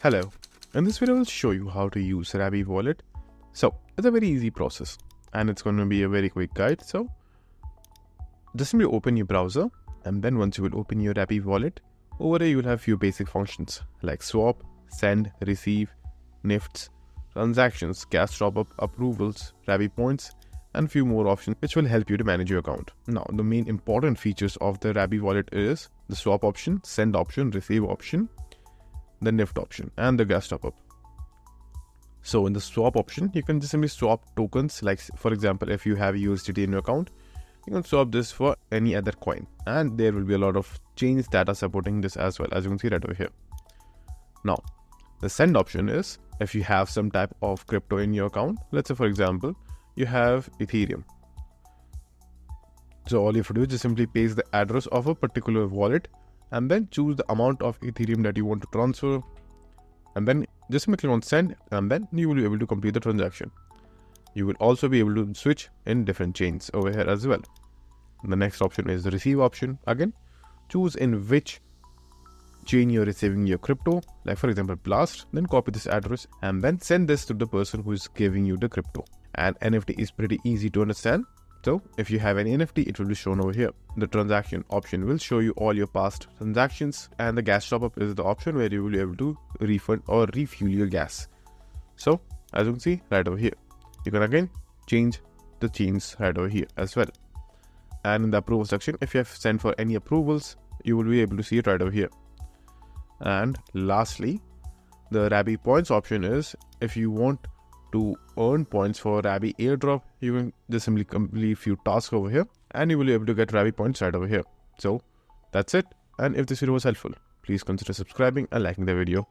Hello, in this video I will show you how to use Rabby wallet. So it's a very easy process and it's going to be a very quick guide. So just simply open your browser, and then once you will open your Rabby wallet, over here you will have few basic functions like swap, send, receive, NIFTs, transactions, gas top-up, approvals, Rabby points, and few more options which will help you to manage your account. Now the main important features of the Rabby wallet is the swap option, send option, receive option, the NIFT option, and the gas top-up. So in the swap option, you can just simply swap tokens. Like for example, if you have USDT in your account, you can swap this for any other coin, and there will be a lot of chains that are supporting this as well, as you can see right over here. Now the send option is if you have some type of crypto in your account. Let's say for example you have Ethereum. So all you have to do is just simply paste the address of a particular wallet and then choose the amount of Ethereum that you want to transfer, and then just click on send, and then you will be able to complete the transaction. You will also be able to switch in different chains over here as well. The next option is the receive option. Again, choose in which chain you're receiving your crypto, like for example Blast, then copy this address and then send this to the person who is giving you the crypto. And NFT is pretty easy to understand. So if you have any NFT, it will be shown over here. The transaction option will show you all your past transactions, and the gas top-up is the option where you will be able to refund or refuel your gas. So as you can see right over here, you can again change the chains right over here as well. And in the approval section, if you have sent for any approvals, you will be able to see it right over here. And lastly, the Rabby points option is if you want to earn points for Rabby airdrop, you can just simply complete few tasks over here and you will be able to get Rabby points right over here. So that's it. And if this video was helpful, please consider subscribing and liking the video.